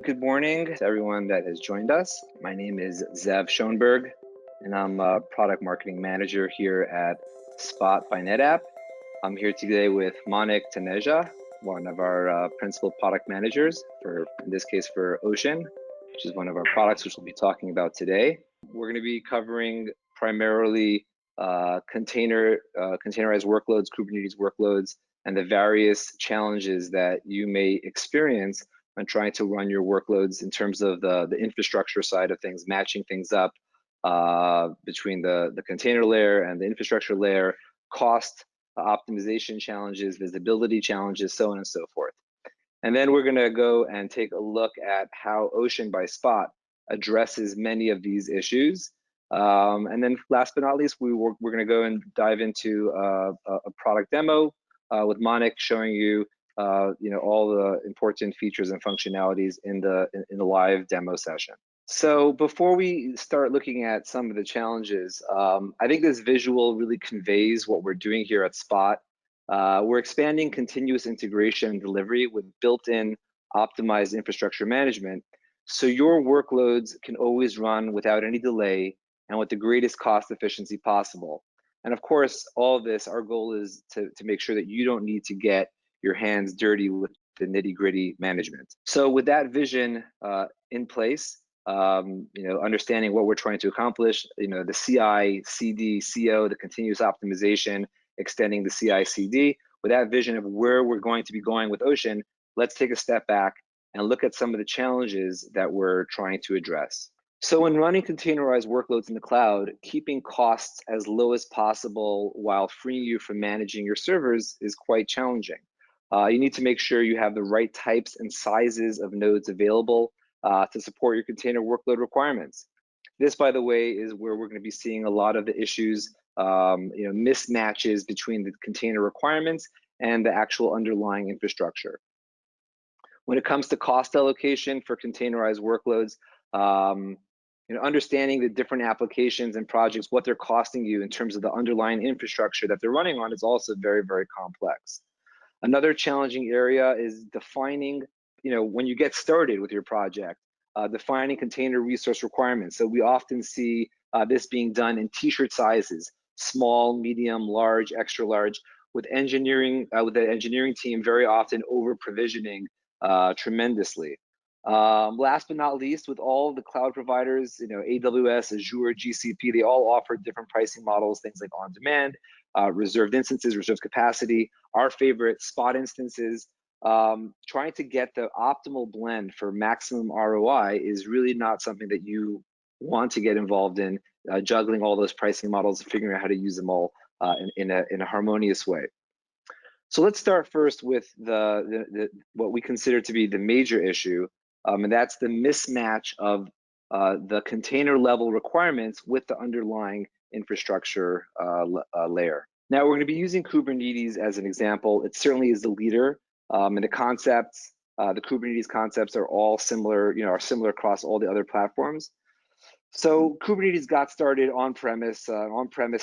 Good morning to everyone that has joined us. My name is Zev Schoenberg, and I'm a product marketing manager here at Spot by NetApp. I'm here today with Manik Taneja, one of our principal product managers in this case, for Ocean, which is one of our products which we'll be talking about today. We're going to be covering primarily containerized workloads, Kubernetes workloads, and the various challenges that you may experience on trying to run your workloads in terms of the infrastructure side of things, matching things up between the container layer and the infrastructure layer, cost optimization challenges, visibility challenges, so on and so forth. And then we're going to go and take a look at how Ocean by Spot addresses many of these issues. And then last but not least, we're going to go and dive into a product demo with Manik showing you all the important features and functionalities in the live demo session. So before we start looking at some of the challenges, I think this visual really conveys what we're doing here at Spot. We're expanding continuous integration and delivery with built-in optimized infrastructure management, so your workloads can always run without any delay and with the greatest cost efficiency possible. And of course, all of this, our goal is to make sure that you don't need to get your hands dirty with the nitty-gritty management. So with that vision in place, understanding what we're trying to accomplish, the CI, CD, CO, the continuous optimization, extending the CI/CD. With that vision of where we're going to be going with Ocean, let's take a step back and look at some of the challenges that we're trying to address. So when running containerized workloads in the cloud, keeping costs as low as possible while freeing you from managing your servers is quite challenging. You need to make sure you have the right types and sizes of nodes available to support your container workload requirements. This, by the way, is where we're going to be seeing a lot of the issues, mismatches between the container requirements and the actual underlying infrastructure. When it comes to cost allocation for containerized workloads, understanding the different applications and projects, what they're costing you in terms of the underlying infrastructure that they're running on is also very, very complex. Another challenging area is defining, when you get started with your project, defining container resource requirements. So we often see this being done in t-shirt sizes, small, medium, large, extra large, with the engineering team very often over provisioning tremendously. Last but not least, with all the cloud providers, AWS, Azure, GCP, they all offer different pricing models, things like on demand, reserved instances, reserved capacity, our favorite Spot instances. Trying to get the optimal blend for maximum ROI is really not something that you want to get involved in, juggling all those pricing models, figuring out how to use them all in a harmonious way. So let's start first with what we consider to be the major issue, and that's the mismatch of the container level requirements with the underlying infrastructure layer. Now we're going to be using Kubernetes as an example. It certainly is the leader, and the concepts, the Kubernetes concepts are all similar, are similar across all the other platforms. So Kubernetes got started on-premise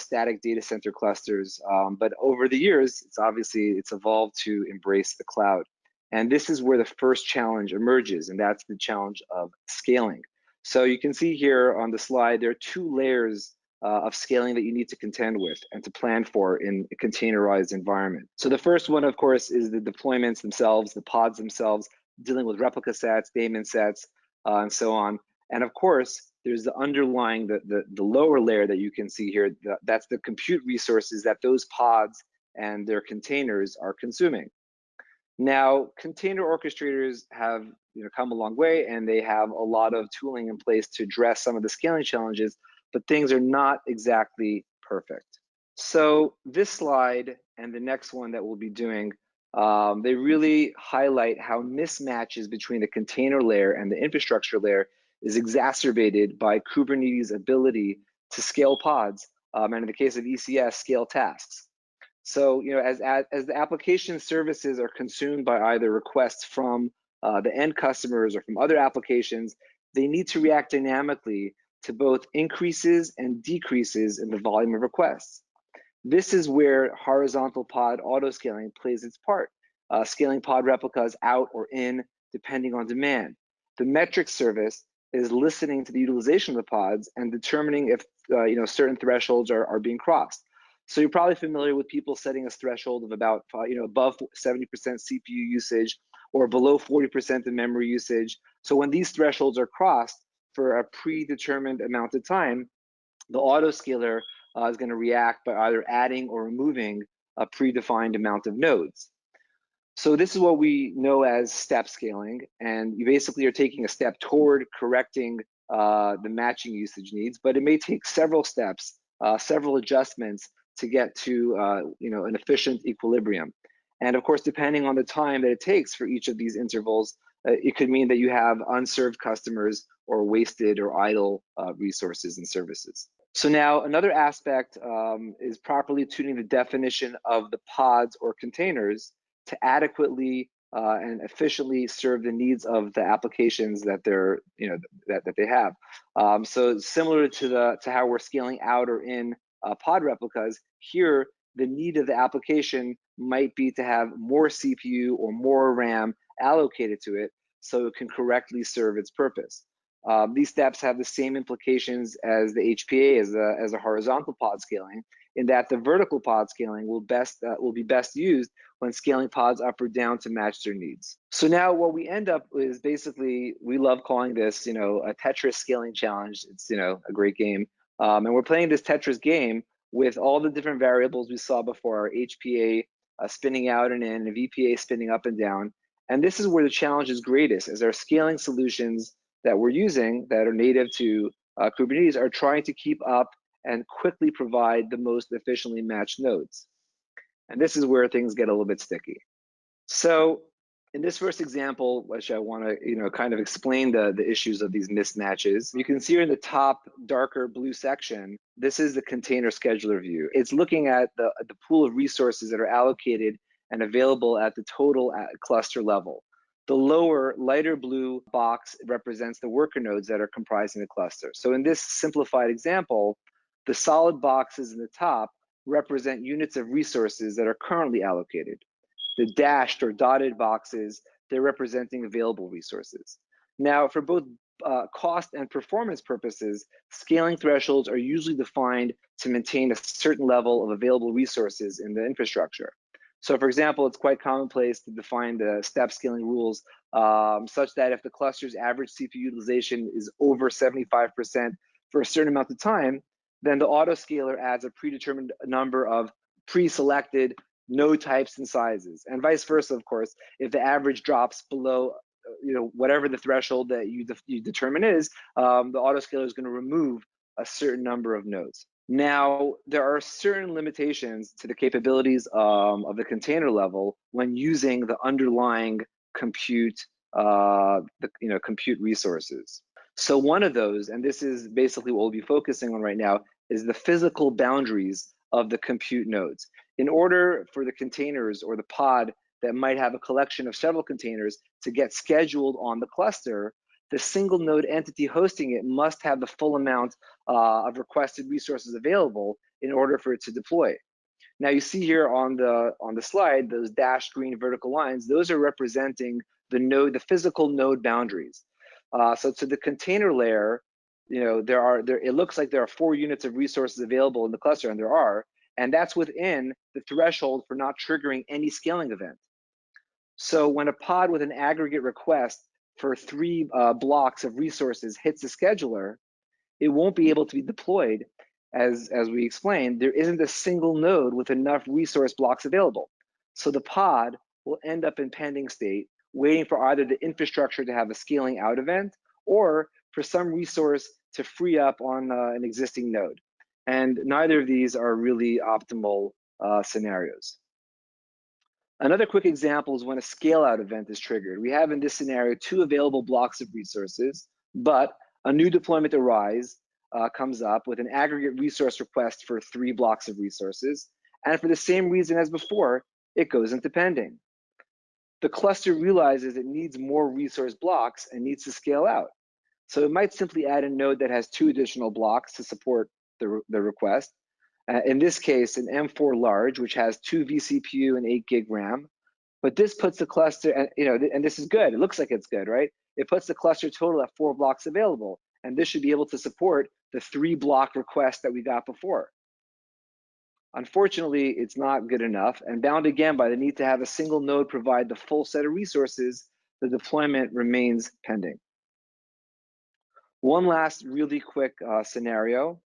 static data center clusters, but over the years, it's evolved to embrace the cloud. And this is where the first challenge emerges, and that's the challenge of scaling. So you can see here on the slide, there are two layers of scaling that you need to contend with and to plan for in a containerized environment. So the first one, of course, is the deployments themselves, the pods themselves, dealing with replica sets, daemon sets, and so on. And of course, there's the underlying, the lower layer that you can see here, that's the compute resources that those pods and their containers are consuming. Now, container orchestrators have come a long way, and they have a lot of tooling in place to address some of the scaling challenges, but things are not exactly perfect. So this slide and the next one that we'll be doing, they really highlight how mismatches between the container layer and the infrastructure layer is exacerbated by Kubernetes' ability to scale pods, and in the case of ECS, scale tasks. So, as the application services are consumed by either requests from the end customers or from other applications, they need to react dynamically to both increases and decreases in the volume of requests. This is where horizontal pod autoscaling plays its part, scaling pod replicas out or in, depending on demand. The metric service is listening to the utilization of the pods and determining if certain thresholds are being crossed. So you're probably familiar with people setting a threshold of about above 70% CPU usage or below 40% of memory usage. So when these thresholds are crossed for a predetermined amount of time, the autoscaler is going to react by either adding or removing a predefined amount of nodes. So this is what we know as step scaling, and you basically are taking a step toward correcting the matching usage needs, but it may take several steps, several adjustments to get to an efficient equilibrium. And of course, depending on the time that it takes for each of these intervals, it could mean that you have unserved customers or wasted or idle resources and services. So now another aspect is properly tuning the definition of the pods or containers to adequately and efficiently serve the needs of the applications that they're that they have. So similar to how we're scaling out or in pod replicas, here the need of the application might be to have more CPU or more RAM allocated to it so it can correctly serve its purpose. These steps have the same implications as the HPA as a horizontal pod scaling, in that the vertical pod scaling will be best used when scaling pods up or down to match their needs. So now what we end up is basically, we love calling this, a Tetris scaling challenge. It's, a great game. And we're playing this Tetris game with all the different variables we saw before, our HPA spinning out and in, and VPA spinning up and down. And this is where the challenge is greatest, as our scaling solutions that we're using that are native to Kubernetes are trying to keep up and quickly provide the most efficiently matched nodes. And this is where things get a little bit sticky. So in this first example, which I want to kind of explain the issues of these mismatches, you can see here in the top darker blue section, this is the container scheduler view. It's looking at the pool of resources that are allocated and available at the total cluster level. The lower lighter blue box represents the worker nodes that are comprising the cluster. So in this simplified example, the solid boxes in the top represent units of resources that are currently allocated. The dashed or dotted boxes, they're representing available resources. Now, for both cost and performance purposes, scaling thresholds are usually defined to maintain a certain level of available resources in the infrastructure. So for example, it's quite commonplace to define the step scaling rules such that if the cluster's average CPU utilization is over 75% for a certain amount of time, then the autoscaler adds a predetermined number of pre-selected node types and sizes, and vice versa, of course. If the average drops below whatever the threshold that you determine is, the autoscaler is going to remove a certain number of nodes. Now, there are certain limitations to the capabilities of the container level when using the underlying compute, compute resources. So one of those, and this is basically what we'll be focusing on right now, is the physical boundaries of the compute nodes. In order for the containers or the pod that might have a collection of several containers to get scheduled on the cluster, the single node entity hosting it must have the full amount of requested resources available in order for it to deploy. Now you see here on the slide, those dashed green vertical lines, those are representing the physical node boundaries. So to the container layer, it looks like there are 4 units of resources available in the cluster, and there are, and that's within the threshold for not triggering any scaling event. So when a pod with an aggregate request for 3 blocks of resources hits the scheduler, it won't be able to be deployed. As we explained, there isn't a single node with enough resource blocks available. So the pod will end up in pending state, waiting for either the infrastructure to have a scaling out event or for some resource to free up on an existing node. And neither of these are really optimal scenarios. Another quick example is when a scale out event is triggered. We have in this scenario 2 available blocks of resources, but a new deployment comes up with an aggregate resource request for 3 blocks of resources. And for the same reason as before, it goes into pending. The cluster realizes it needs more resource blocks and needs to scale out. So it might simply add a node that has 2 additional blocks to support the request. In this case, an M4 large, which has 2 vCPU and 8 gig RAM. But this puts the cluster, and this is good. It looks like it's good, right? it puts the cluster total at 4 blocks available. And this should be able to support the 3 block request that we got before. Unfortunately, it's not good enough, and bound again by the need to have a single node provide the full set of resources, the deployment remains pending. One last really quick scenario.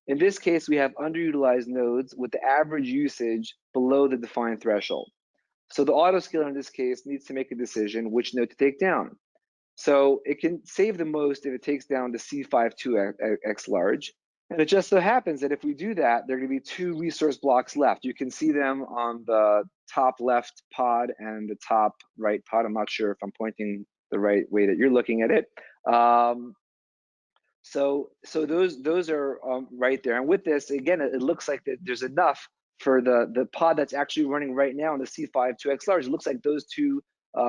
In this case, we have underutilized nodes with the average usage below the defined threshold. So the autoscaler in this case needs to make a decision which node to take down. So it can save the most if it takes down the C5-2X large. And it just so happens that if we do that, there are going to be 2 resource blocks left. You can see them on the top left pod and the top right pod. I'm not sure if I'm pointing the right way that you're looking at it. So those are right there. And with this, again, it looks like that there's enough for the pod that's actually running right now in the C5-2X large. It looks like those 2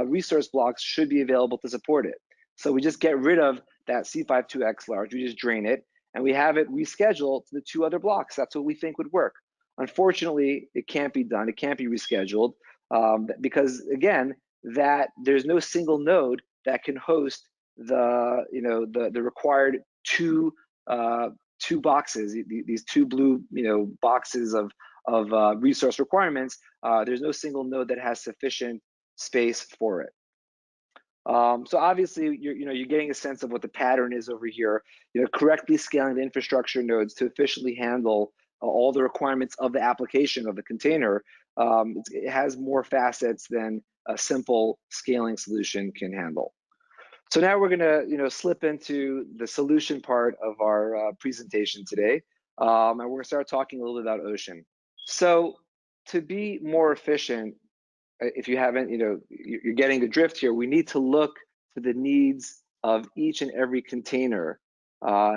resource blocks should be available to support it. So we just get rid of that C5-2X large, we just drain it, and we have it rescheduled to the 2 other blocks. That's what we think would work. Unfortunately, it can't be done. It can't be rescheduled because, again, that there's no single node that can host the required 2 boxes, these 2 blue boxes of resource requirements. There's no single node that has sufficient space for it. So obviously, you're getting a sense of what the pattern is over here. Correctly scaling the infrastructure nodes to efficiently handle all the requirements of the application of the container. It has more facets than a simple scaling solution can handle. So now we're going to slip into the solution part of our presentation today, and we're going to start talking a little bit about Ocean. So to be more efficient, if you haven't, you're getting the drift here, we need to look to the needs of each and every container,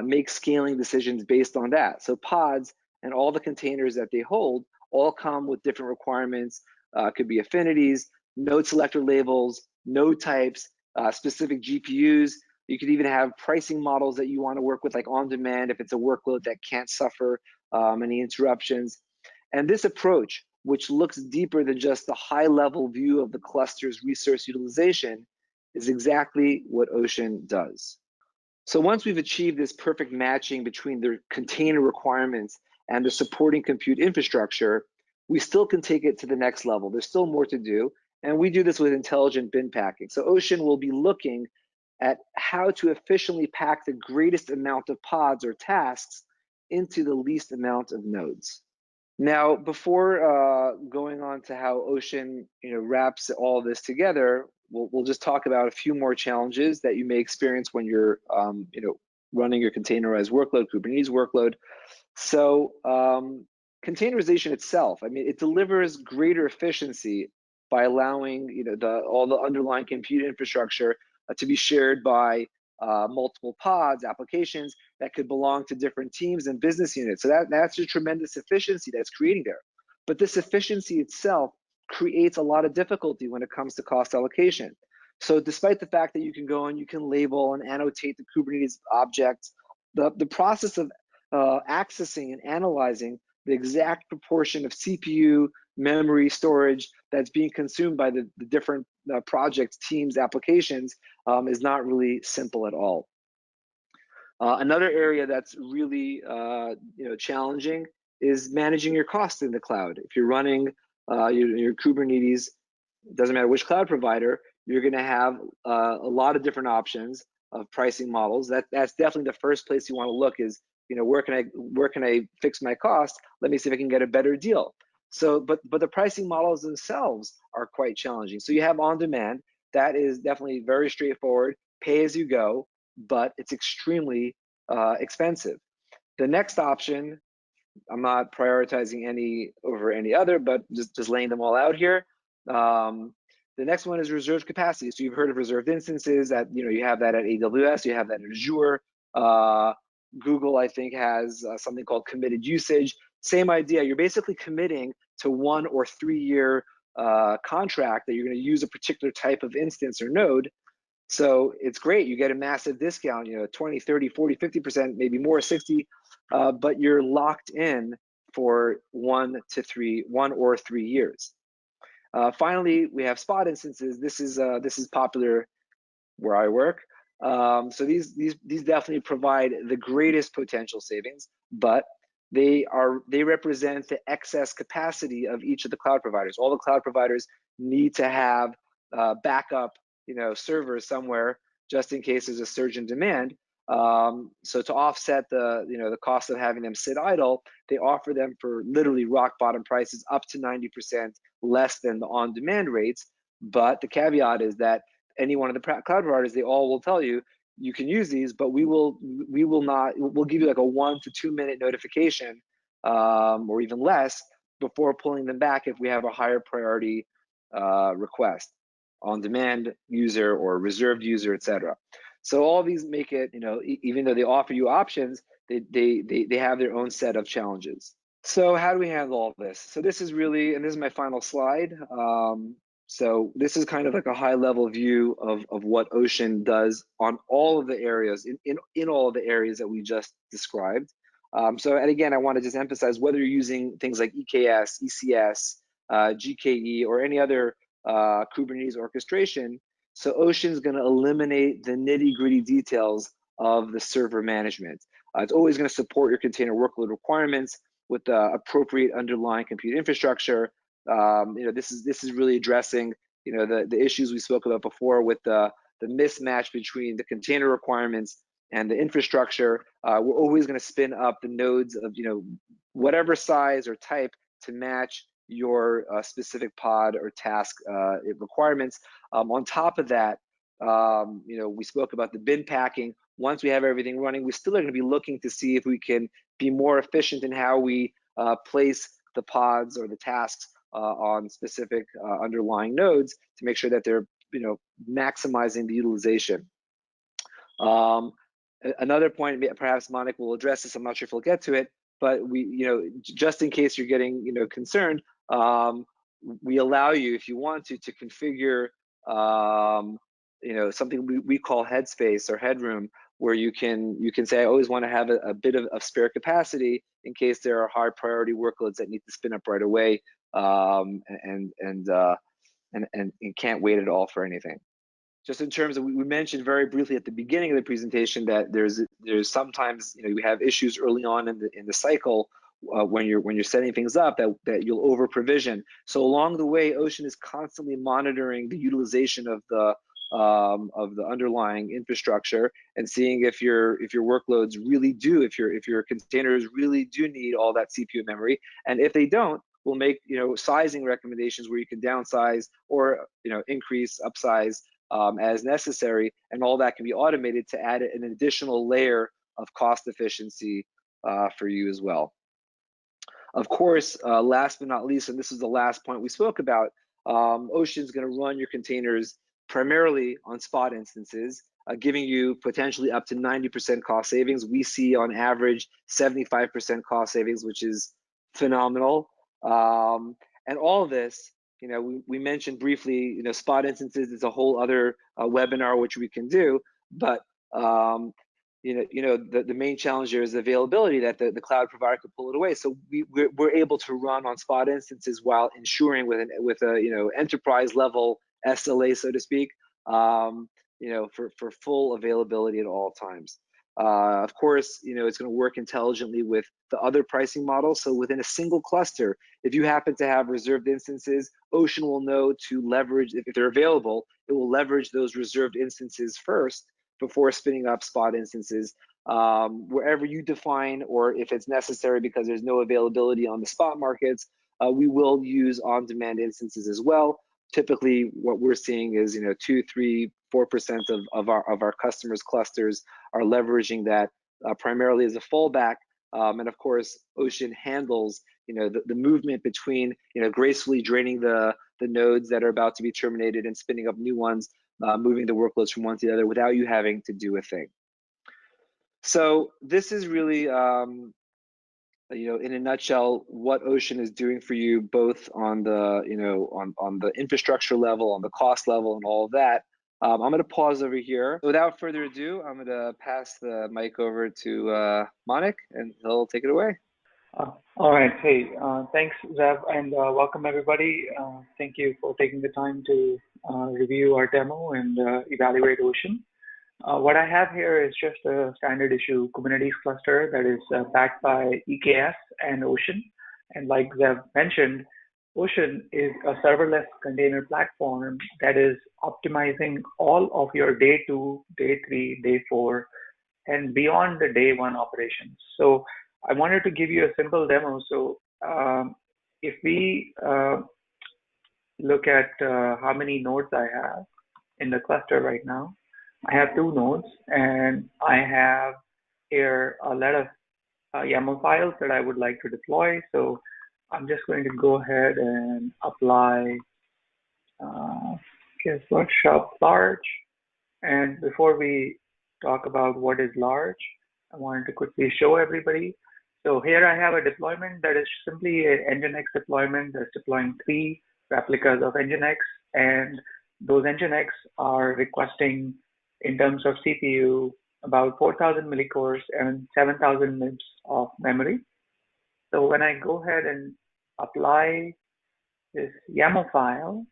make scaling decisions based on that. So pods and all the containers that they hold all come with different requirements. Could be affinities, node selector labels, node types, specific GPUs. You could even have pricing models that you want to work with, like on demand, if it's a workload that can't suffer any interruptions. And this approach, which looks deeper than just the high-level view of the cluster's resource utilization, is exactly what Ocean does. So once we've achieved this perfect matching between the container requirements and the supporting compute infrastructure, we still can take it to the next level. There's still more to do, and we do this with intelligent bin packing. So Ocean will be looking at how to efficiently pack the greatest amount of pods or tasks into the least amount of nodes. Now, before going on to how Ocean wraps all this together, we'll just talk about a few more challenges that you may experience when you're running your containerized workload, Kubernetes workload. So containerization itself, it delivers greater efficiency by allowing all the underlying compute infrastructure to be shared by multiple pods, applications that could belong to different teams and business units. So that's a tremendous efficiency that's creating there. But this efficiency itself creates a lot of difficulty when it comes to cost allocation. So despite the fact that you can go and you can label and annotate the Kubernetes objects, the process of accessing and analyzing the exact proportion of CPU, memory, storage that's being consumed by the different projects, teams, applications is not really simple at all. Another area that's really challenging is managing your costs in the cloud. If you're running your Kubernetes, doesn't matter which cloud provider, you're going to have a lot of different options of pricing models. That's definitely the first place you want to look is, where can I fix my cost? Let me see if I can get a better deal. So, but the pricing models themselves are quite challenging. So you have on demand, that is definitely very straightforward, pay as you go, but it's extremely expensive. The next option, I'm not prioritizing any over any other, but just laying them all out here. The next one is reserved capacity. So you've heard of reserved instances that, you have that at AWS, you have that at Azure. Google, I think, has something called committed usage. Same idea, you're basically committing to 1 or 3 year contract that you're going to use a particular type of instance or node. So it's great, you get a massive discount, 20, 30, 40, 50%, maybe more, 60, but you're locked in for 1 or 3 years. Finally, we have spot instances. This is popular where I work. So these definitely provide the greatest potential savings, but they represent the excess capacity of each of the cloud providers. All the cloud providers need to have backup, servers somewhere just in case there's a surge in demand. So to offset the cost of having them sit idle, they offer them for literally rock bottom prices up to 90% less than the on-demand rates. But the caveat is that any one of the cloud providers, they all will tell you, you can use these, but we'll give you like a 1 to 2 minute notification, or even less, before pulling them back if we have a higher priority request, on demand user or reserved user, etc. So all these make it, even though they offer you options, they have their own set of challenges. So how do we handle all this? So this is really, and this is my final slide. So this is kind of like a high level view of what Ocean does on all of the areas, in all of the areas that we just described. And again, I want to just emphasize, whether you're using things like EKS, ECS, GKE, or any other Kubernetes orchestration, so Ocean is going to eliminate the nitty-gritty details of the server management. It's always going to support your container workload requirements with the appropriate underlying compute infrastructure. This is really addressing the issues we spoke about before with the mismatch between the container requirements and the infrastructure. We're always going to spin up the nodes of whatever size or type to match your specific pod or task requirements. On top of that, we spoke about the bin packing. Once we have everything running, we still are going to be looking to see if we can be more efficient in how we place the pods or the tasks on specific underlying nodes to make sure that they're maximizing the utilization. Another point, perhaps Monica will address this, I'm not sure if we'll get to it, but just in case you're getting concerned, we allow you, if you want to configure something we call headspace or headroom, where you can say, I always want to have a bit of spare capacity in case there are high priority workloads that need to spin up right away, and can't wait at all for anything. Just in terms of, we mentioned very briefly at the beginning of the presentation that there's sometimes we have issues early on in the cycle when you're setting things up that you'll over provision. So along the way, Ocean is constantly monitoring the utilization of the underlying infrastructure and seeing if your workloads really do, if your containers really do need all that CPU memory, and if they don't, we'll make sizing recommendations where you can downsize or increase, upsize as necessary, and all that can be automated to add an additional layer of cost efficiency for you as well. Of course, last but not least, and this is the last point we spoke about, Ocean is going to run your containers primarily on spot instances, giving you potentially up to 90% cost savings. We see on average 75% cost savings, which is phenomenal. And all of this, we mentioned briefly, spot instances is a whole other webinar which we can do, but the main challenge here is the availability, that the cloud provider could pull it away. So we're able to run on spot instances while ensuring with a enterprise level SLA, so to speak, for full availability at all times. Of course, it's going to work intelligently with the other pricing models. So within a single cluster, if you happen to have reserved instances, Ocean will know to leverage, if they're available, it will leverage those reserved instances first before spinning up spot instances. Wherever you define, or if it's necessary because there's no availability on the spot markets, we will use on-demand instances as well. Typically, what we're seeing is 2, 3, 4% of our customers' clusters are leveraging that primarily as a fallback. And of course, Ocean handles the movement between gracefully draining the nodes that are about to be terminated and spinning up new ones, moving the workloads from one to the other without you having to do a thing. So this is really in a nutshell, what Ocean is doing for you, both on the on the infrastructure level, on the cost level, and all of that. I'm going to pause over here. Without further ado, I'm going to pass the mic over to Monik, and he'll take it away. All right. Hey, thanks, Zev, and welcome everybody. Thank you for taking the time to review our demo and evaluate Ocean. What I have here is just a standard issue Kubernetes cluster that is backed by EKS and Ocean. And like Zev mentioned, Ocean is a serverless container platform that is optimizing all of your day 2, day 3, day 4, and beyond the day 1 operations. So I wanted to give you a simple demo. So if we look at how many nodes I have in the cluster right now, I have 2 nodes, and I have here a lot of YAML files that I would like to deploy. So I'm just going to go ahead and apply guess what, shop large. And before we talk about what is large, I wanted to quickly show everybody. So here I have a deployment that is simply an Nginx deployment that's deploying 3 replicas of Nginx, and those Nginx are requesting, in terms of CPU, about 4,000 millicores and 7,000 MIPS of memory. So when I go ahead and apply this YAML file,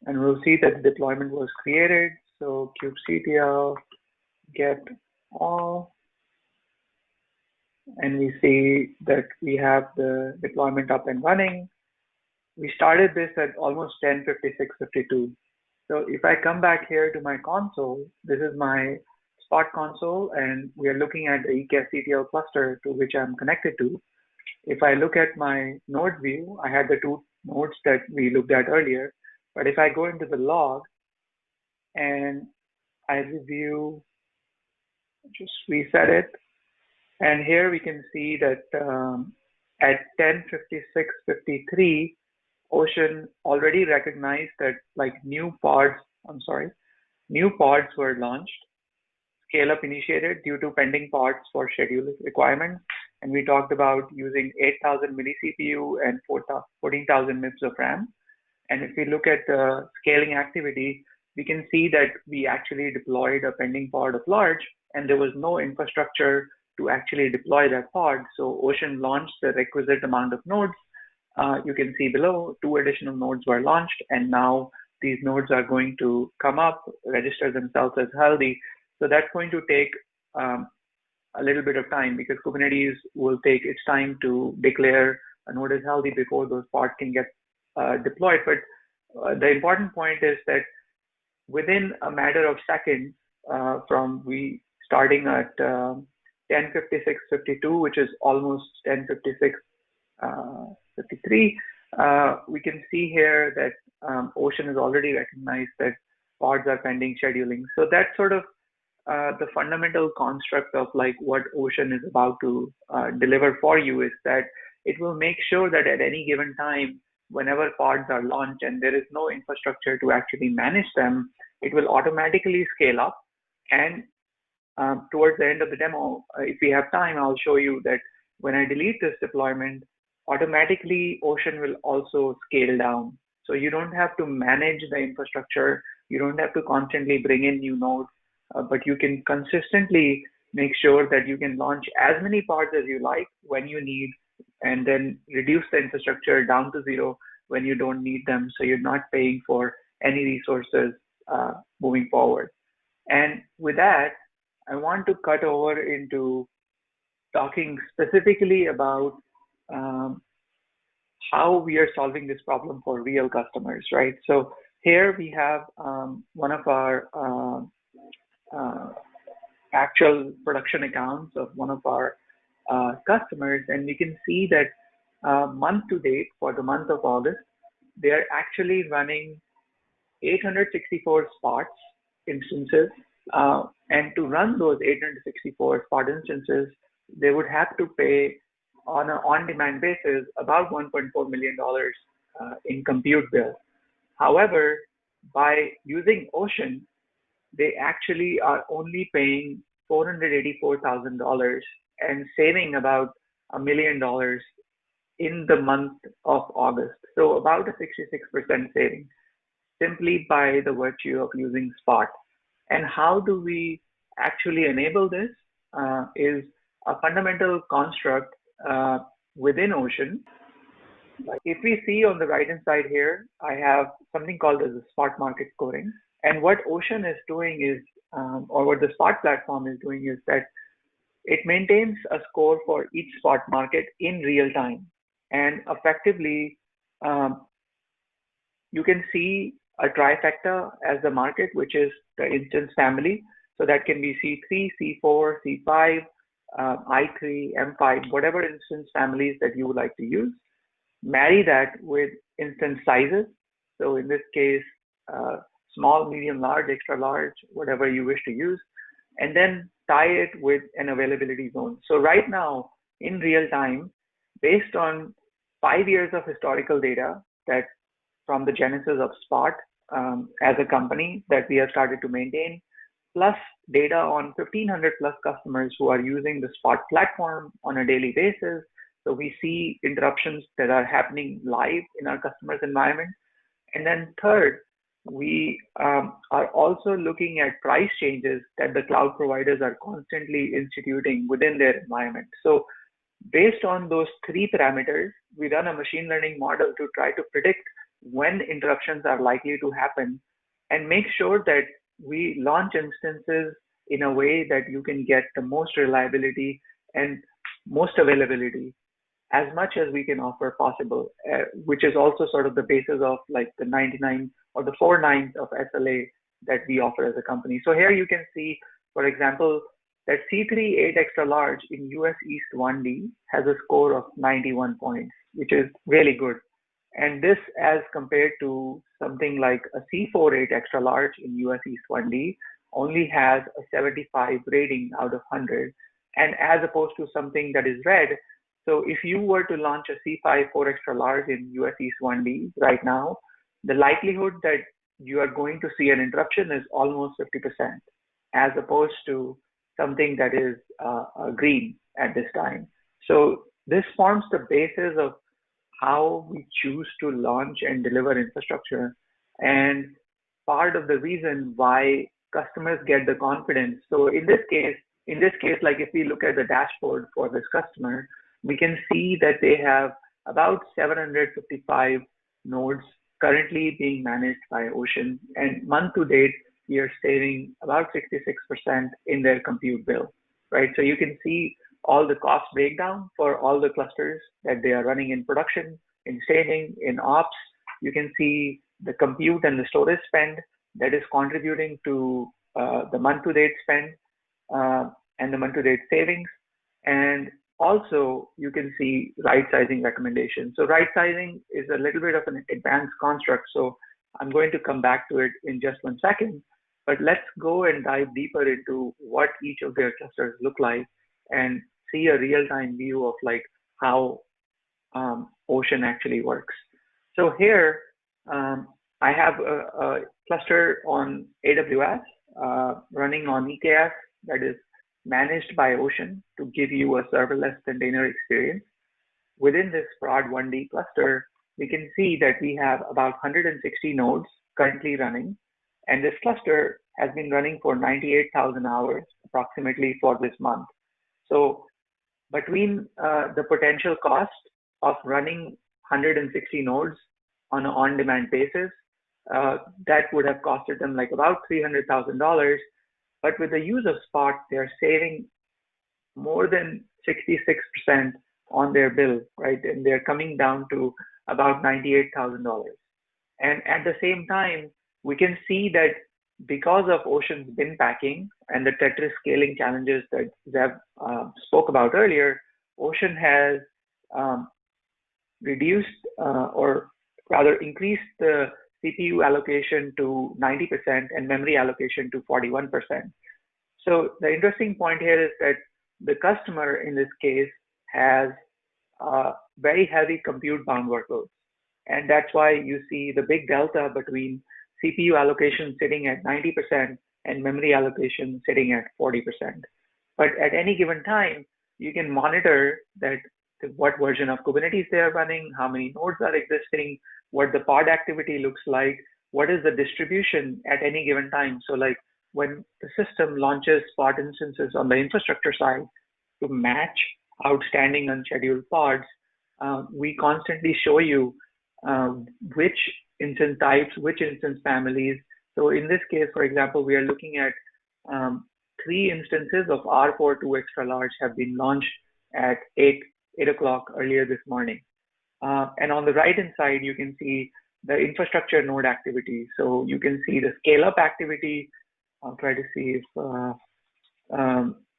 and we'll see that the deployment was created. So kubectl get all, and we see that we have the deployment up and running. We started this at almost 10:56:52. So if I come back here to my console, this is my Spot console, and we are looking at the EKS-CTL cluster to which I'm connected to. If I look at my node view, I had the 2 nodes that we looked at earlier. But if I go into the log and I review, just reset it, and here we can see that at 10:56:53, Ocean already recognized that new pods were launched, scale up initiated due to pending pods for schedule requirements. And we talked about using 8,000 milli CPU and 14,000 MIPS of RAM. And if we look at the scaling activity, we can see that we actually deployed a pending pod of large, and there was no infrastructure to actually deploy that pod. So Ocean launched the requisite amount of nodes. You can see below 2 additional nodes were launched, and now these nodes are going to come up, register themselves as healthy. So that's going to take a little bit of time, because Kubernetes will take its time to declare a node as healthy before those pods can get deployed. But the important point is that within a matter of seconds, from we starting at 10:56:52, which is almost 10:56:53, we can see here that Ocean has already recognized that pods are pending scheduling. So that's sort of the fundamental construct of what Ocean is about to deliver for you, is that it will make sure that at any given time, whenever pods are launched and there is no infrastructure to actually manage them, it will automatically scale up. And towards the end of the demo, if we have time, I'll show you that when I delete this deployment, automatically Ocean will also scale down. So you don't have to manage the infrastructure. You don't have to constantly bring in new nodes, but you can consistently make sure that you can launch as many pods as you like when you need, and then reduce the infrastructure down to 0 when you don't need them. So you're not paying for any resources moving forward. And with that, I want to cut over into talking specifically about how we are solving this problem for real customers, right? So here we have one of our actual production accounts of one of our customers, and we can see that month to date for the month of August, they are actually running 864 Spots instances, and to run those 864 Spot instances, they would have to pay on an on-demand basis about $1.4 million in compute bill. However, by using Ocean, they actually are only paying $484,000 and saving about $1 million in the month of August. So about a 66% saving, simply by the virtue of using Spot. And how do we actually enable this is a fundamental construct within Ocean. If we see on the right hand side here, I have something called as a spot market scoring. And what Ocean is doing is or what the Spot platform is doing is that it maintains a score for each spot market in real time. And effectively, um, you can see a trifecta as the market, which is the instance family. So that can be C3, C4, C5, I3, M5, whatever instance families that you would like to use. Marry that with instance sizes. So in this case, small, medium, large, extra large, whatever you wish to use, and then tie it with an availability zone. So right now, in real time, based on 5 years of historical data that from the genesis of Spot as a company that we have started to maintain, plus data on 1,500 plus customers who are using the Spot platform on a daily basis. So we see interruptions that are happening live in our customers' environment. And then third, we are also looking at price changes that the cloud providers are constantly instituting within their environment. So based on those three parameters, we run a machine learning model to try to predict when interruptions are likely to happen and make sure that we launch instances in a way that you can get the most reliability and most availability as much as we can offer possible, which is also sort of the basis of like the 99 or the 4 nines of SLA that we offer as a company. So here you can see, for example, that C3 8 extra large in US East 1D has a score of 91 points, which is really good. And this as compared to something like a C4 8 extra large in US East 1D only has a 75 rating out of 100. And as opposed to something that is red, so if you were to launch a C5 4 extra large in US East 1D right now, the likelihood that you are going to see an interruption is almost 50%, as opposed to something that is green at this time. So this forms the basis of how we choose to launch and deliver infrastructure, and part of the reason why customers get the confidence. So in this case, like if we look at the dashboard for this customer, we can see that they have about 755 nodes currently being managed by Ocean, and month to date, we are saving about 66% in their compute bill, right? So you can see all the cost breakdown for all the clusters that they are running in production, in staging, in ops. You can see the compute and the storage spend that is contributing to the month to date spend and the month to date savings. And also, you can see right sizing recommendations. So right sizing is a little bit of an advanced construct. So I'm going to come back to it in just 1 second, but let's go and dive deeper into what each of their clusters look like and see a real-time view of like how Ocean actually works. So here, I have a cluster on AWS running on EKS that is managed by Ocean to give you a serverless container experience. Within this Prod 1D cluster, we can see that we have about 160 nodes currently running, and this cluster has been running for 98,000 hours approximately for this month. So between the potential cost of running 160 nodes on an on-demand basis, that would have costed them like about $300,000. But with the use of Spot, they're saving more than 66% on their bill, right? And they're coming down to about $98,000. And at the same time, we can see that because of Ocean's bin packing and the tetris scaling challenges that Zev spoke about earlier, Ocean has reduced or rather increased the CPU allocation to 90% and memory allocation to 41%. So the interesting point here is that the customer in this case has very heavy compute bound workloads. And that's why you see the big delta between CPU allocation sitting at 90% and memory allocation sitting at 40%. But at any given time, you can monitor that what version of Kubernetes they are running, how many nodes are existing, what the pod activity looks like, what is the distribution at any given time. So like when the system launches Spot instances on the infrastructure side to match outstanding unscheduled pods, we constantly show you which instance types, which instance families. So in this case, for example, we are looking at three instances of R4 2 extra large have been launched at 8 o'clock earlier this morning. And on the right hand side, you can see the infrastructure node activity. So you can see the scale up activity. I'll try to see if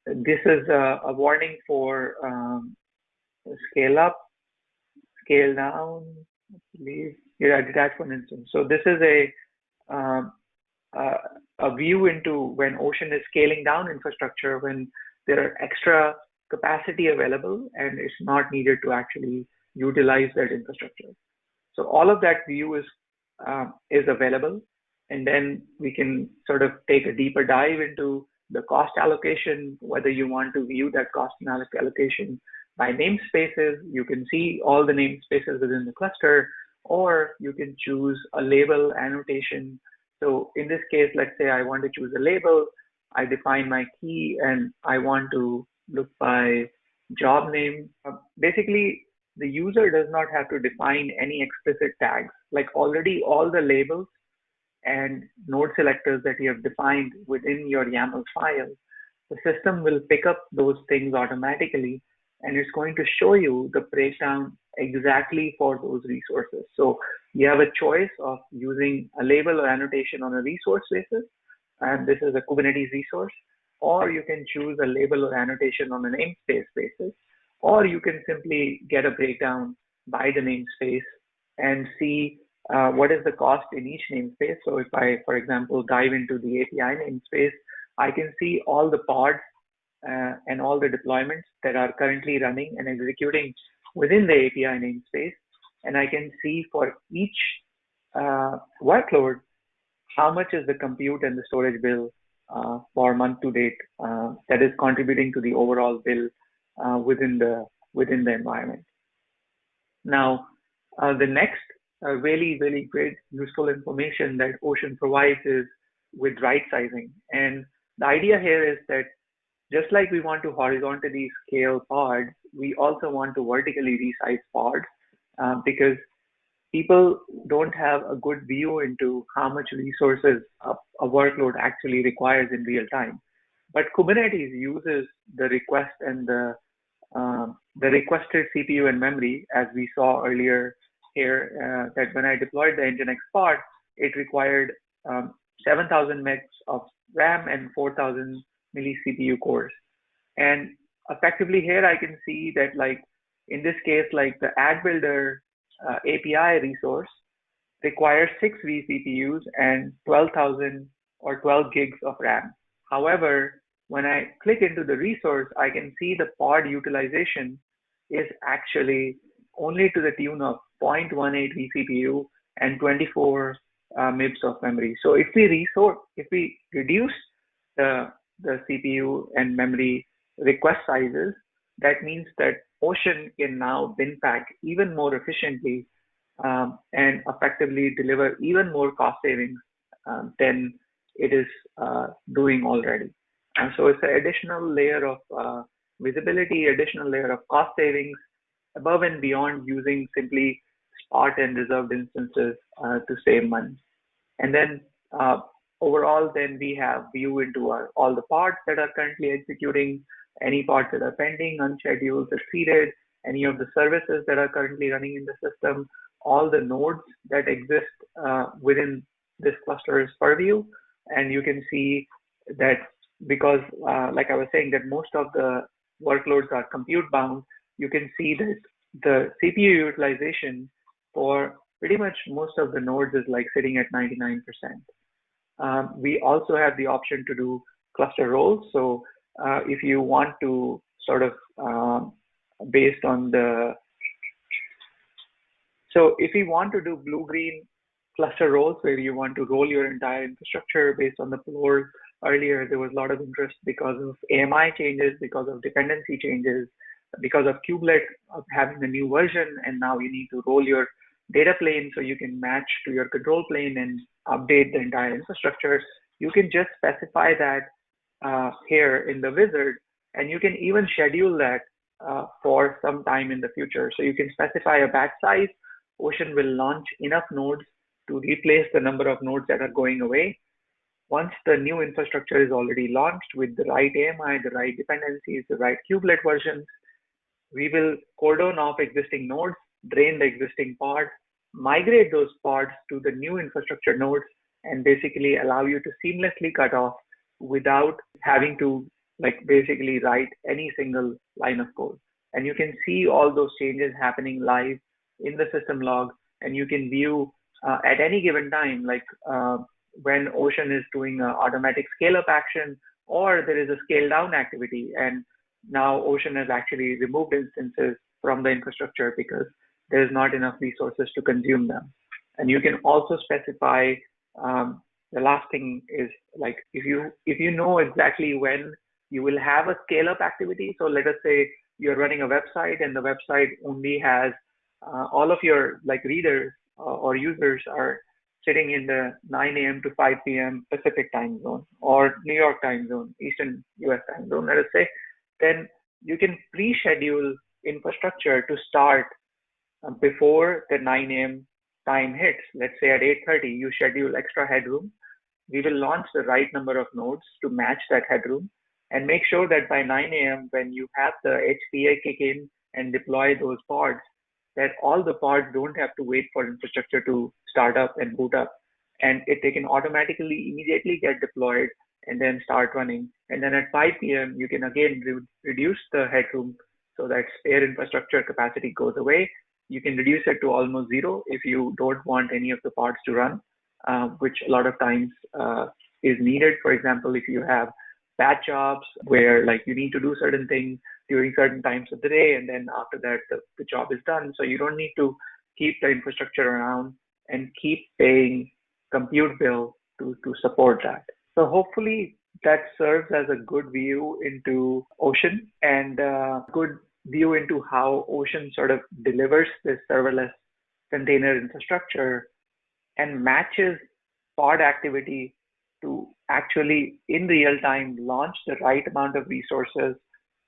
this is a warning for scale up, scale down, I believe. Yeah, detach one instance. So this is um, a view into when Ocean is scaling down infrastructure, when there are extra capacity available and it's not needed to actually utilize that infrastructure. So all of that view is available, and then we can sort of take a deeper dive into the cost allocation, whether you want to view that cost allocation by namespaces. You can see all the namespaces within the cluster, or you can choose a label annotation. So in this case, let's say I want to choose a label. I define my key and I want to look by job name. Basically, the user does not have to define any explicit tags. Like already all the labels and node selectors that you have defined within your YAML file, the system will pick up those things automatically, and it's going to show you the breakdown exactly for those resources. So you have a choice of using a label or annotation on a resource basis, and this is a Kubernetes resource, or you can choose a label or annotation on a namespace basis, or you can simply get a breakdown by the namespace and see what is the cost in each namespace. So if I, for example, dive into the API namespace, I can see all the pods and all the deployments that are currently running and executing within the API namespace. And I can see for each workload, how much is the compute and the storage bill for month to date that is contributing to the overall bill within the environment. Now, the next really great useful information that Ocean provides is with right sizing. And the idea here is that just like we want to horizontally scale pods, we also want to vertically resize pods because people don't have a good view into how much resources a workload actually requires in real time. But Kubernetes uses the request and the requested CPU and memory, as we saw earlier here, that when I deployed the Nginx pod, it required 7,000 megs of RAM and 4,000 milli CPU cores. And effectively here, I can see that like in this case, like the ad builder API resource requires 6 vCPUs and 12,000 or 12 gigs of RAM. However, when I click into the resource, I can see the pod utilization is actually only to the tune of 0.18 vCPU and 24 MIPS of memory. So if we reduce the CPU and memory request sizes, that means that Ocean can now bin pack even more efficiently and effectively deliver even more cost savings than it is doing already. And so it's an additional layer of visibility, additional layer of cost savings above and beyond using simply spot and reserved instances to save money. And then overall, then we have view into all the pods that are currently executing, any pods that are pending, unscheduled, succeeded, any of the services that are currently running in the system, all the nodes that exist within this cluster's purview. And you can see that because, like I was saying, that most of the workloads are compute bound, you can see that the CPU utilization for pretty much most of the nodes is like sitting at 99%. We also have the option to do cluster roles. So if you want to sort of based on the, so if you want to do blue-green cluster roles where you want to roll your entire infrastructure based on the floors, earlier there was a lot of interest because of AMI changes, because of dependency changes, because of kubelet having a new version, and now you need to roll your data plane so you can match to your control plane and update the entire infrastructure. You can just specify that here in the wizard, and you can even schedule that for some time in the future. So you can specify a batch size. Ocean will launch enough nodes to replace the number of nodes that are going away. once the new infrastructure is already launched with the right AMI, the right dependencies, the right kubelet versions, we will cordon off existing nodes, drain the existing pods, migrate those pods to the new infrastructure nodes, and basically allow you to seamlessly cut off without having to basically write any single line of code. And you can see all those changes happening live in the system log, and you can view at any given time, when Ocean is doing an automatic scale up action or there is a scale down activity. And now Ocean has actually removed instances from the infrastructure because there's not enough resources to consume them. And you can also specify the last thing is if you know exactly when you will have a scale up activity. So let us say you're running a website and the website only has all of your readers or users are sitting in the 9 a.m. to 5 p.m. Pacific time zone or New York time zone, Eastern US time zone, let us say, then you can pre-schedule infrastructure to start before the 9 a.m. time hits. Let's say at 8:30, you schedule extra headroom. We will launch the right number of nodes to match that headroom and make sure that by 9 a.m. when you have the HPA kick in and deploy those pods, that all the pods don't have to wait for infrastructure to start up and boot up. And they can automatically immediately get deployed and then start running. And then at 5 p.m., you can again reduce the headroom so that spare infrastructure capacity goes away. You can reduce it to almost zero if you don't want any of the pods to run, which a lot of times is needed. For example, if you have batch jobs where you need to do certain things during certain times of the day, and then after that the job is done. So you don't need to keep the infrastructure around and keep paying compute bill to support that. So hopefully that serves as a good view into Ocean and a good view into how Ocean sort of delivers this serverless container infrastructure and matches pod activity to actually in real time launch the right amount of resources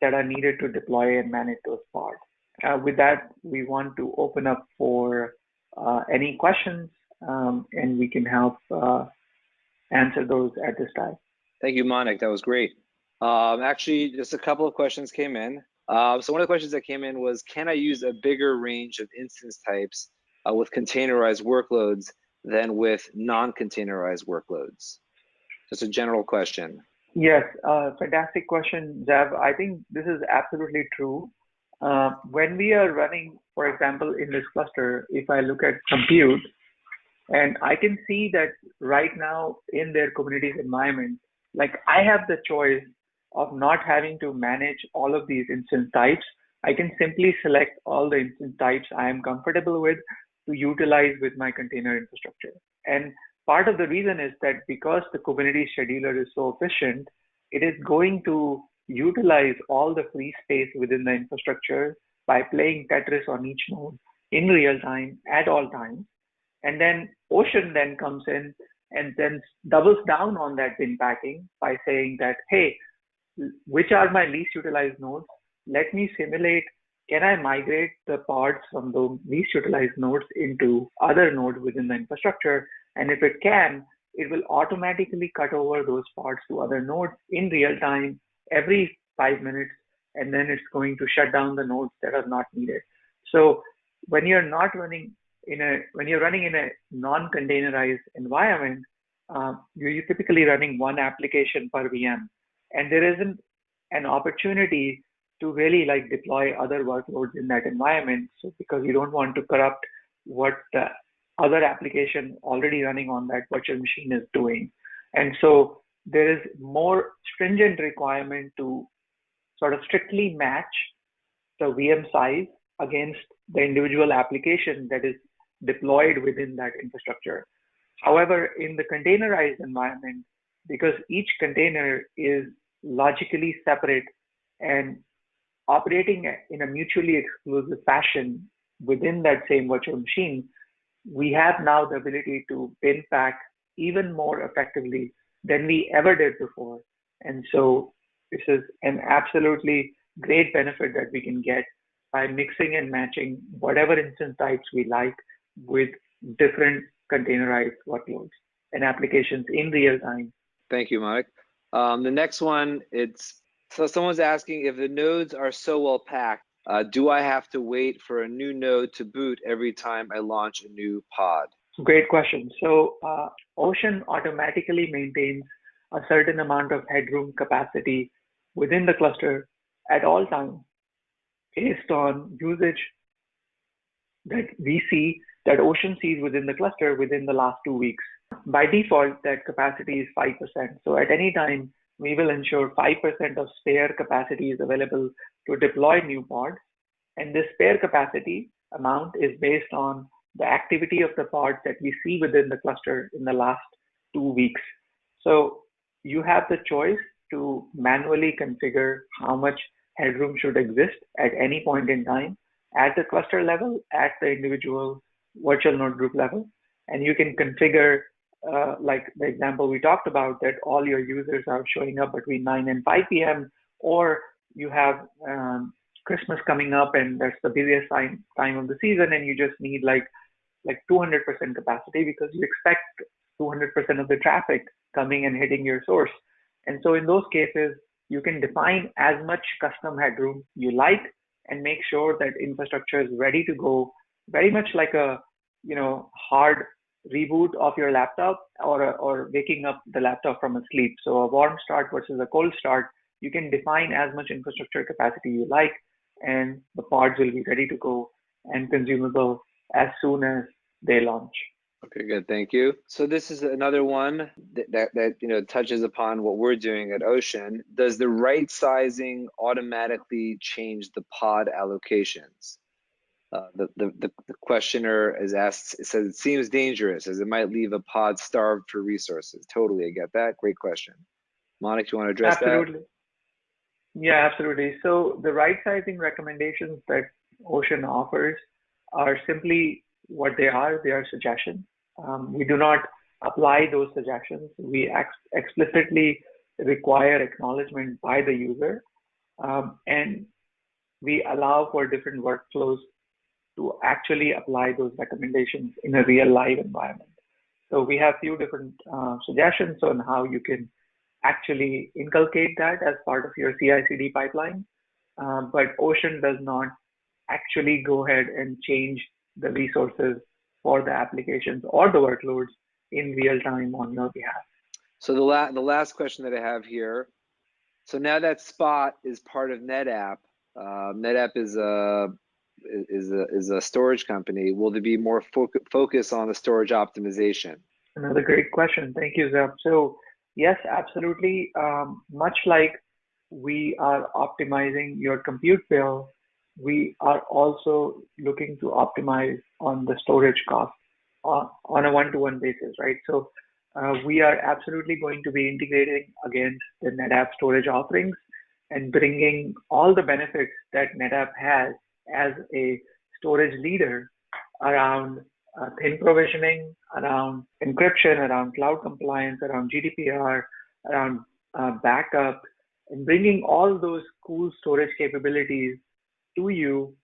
that are needed to deploy and manage those pods. With that, we want to open up for any questions and we can help answer those at this time. Thank you, Manik. That was great. Actually, just a couple of questions came in. So one of the questions that came in was, can I use a bigger range of instance types with containerized workloads than with non-containerized workloads? Just a general question. Yes, fantastic question, Zev. I think this is absolutely true. When we are running, for example, in this cluster, if I look at compute, and I can see that right now in their Kubernetes environment, I have the choice of not having to manage all of these instance types. I can simply select all the instance types I am comfortable with to utilize with my container infrastructure. And part of the reason is that because the Kubernetes scheduler is so efficient, it is going to utilize all the free space within the infrastructure by playing Tetris on each node in real time at all times. And then Ocean then comes in and then doubles down on that bin packing by saying that, hey, which are my least utilized nodes? Let me simulate, can I migrate the pods from the least utilized nodes into other nodes within the infrastructure? And if it can, it will automatically cut over those pods to other nodes in real time every 5 minutes, and then it's going to shut down the nodes that are not needed. So when you're running in a non-containerized environment, you're typically running one application per VM, and there isn't an opportunity to really deploy other workloads in that environment. So because you don't want to corrupt what the other application already running on that virtual machine is doing. And so there is more stringent requirement to sort of strictly match the VM size against the individual application that is deployed within that infrastructure. However, in the containerized environment, because each container is logically separate and operating in a mutually exclusive fashion within that same virtual machine, we have now the ability to bin pack even more effectively than we ever did before. And so this is an absolutely great benefit that we can get by mixing and matching whatever instance types we like with different containerized workloads and applications in real time Thank you, Mike. The next one, so someone's asking if the nodes are so well packed, do I have to wait for a new node to boot every time I launch a new pod? Great question. So Ocean automatically maintains a certain amount of headroom capacity within the cluster at all times based on usage that we see, that Ocean sees within the cluster within the last 2 weeks. By default, that capacity is 5%. So at any time, we will ensure 5% of spare capacity is available to deploy new pods. And this spare capacity amount is based on the activity of the pods that we see within the cluster in the last 2 weeks. So you have the choice to manually configure how much headroom should exist at any point in time at the cluster level, at the individual virtual node group level. And you can configure, like the example we talked about, that all your users are showing up between 9 and 5 p.m., or you have Christmas coming up and that's the busiest time of the season, and you just need like 200% capacity because you expect 200% of the traffic coming and hitting your source. And so in those cases, you can define as much custom headroom you like and make sure that infrastructure is ready to go, very much like a hard reboot of your laptop, or waking up the laptop from a sleep. So a warm start versus a cold start, you can define as much infrastructure capacity you like, and the pods will be ready to go and consumable as soon as they launch. Okay, good. Thank you. So this is another one that touches upon what we're doing at Ocean. Does the right sizing automatically change the pod allocations? The questioner is asked, it says it seems dangerous as it might leave a pod starved for resources. Totally, I get that. Great question. Monica, do you want to address Absolutely. Yeah, absolutely. So the right sizing recommendations that Ocean offers are simply what they are. They are suggestions. We do not apply those suggestions. We explicitly require acknowledgement by the user, and we allow for different workflows to actually apply those recommendations in a real live environment. So we have few different suggestions on how you can actually inculcate that as part of your CI/CD pipeline. But Ocean does not actually go ahead and change the resources for the applications or the workloads in real time on your behalf. So the last question that I have here. So now that Spot is part of NetApp, NetApp is a storage company. Will there be more focus on the storage optimization? Another great question. Thank you, Zeb. So yes, absolutely. Much like we are optimizing your compute bill, we are also looking to optimize on the storage cost on a one-to-one basis, right? So we are absolutely going to be integrating against the NetApp storage offerings and bringing all the benefits that NetApp has as a storage leader around thin provisioning, around encryption, around cloud compliance, around GDPR, around backup, and bringing all those cool storage capabilities to you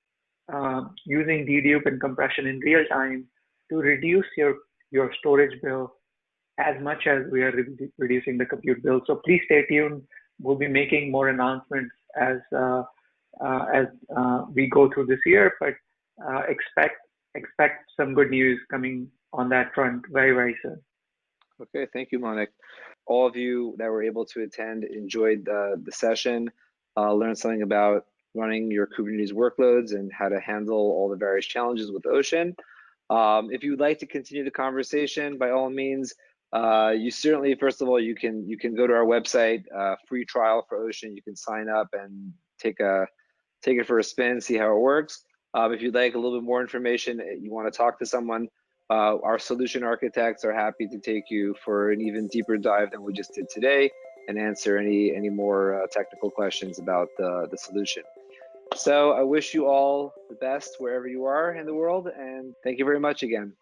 using dedupe and compression in real time to reduce your storage bill as much as we are reducing the compute bill. So please stay tuned. We'll be making more announcements as we go through this year, but expect some good news coming on that front very, very soon. Okay, thank you, Monik. All of you that were able to attend enjoyed the session, learned something about running your Kubernetes workloads and how to handle all the various challenges with Ocean. If you would like to continue the conversation, by all means, you certainly, first of all, you can go to our website, free trial for Ocean. You can sign up and take it for a spin, see how it works. If you'd like a little bit more information, you want to talk to someone, our solution architects are happy to take you for an even deeper dive than we just did today and answer any more technical questions about the solution. So I wish you all the best wherever you are in the world, and thank you very much again.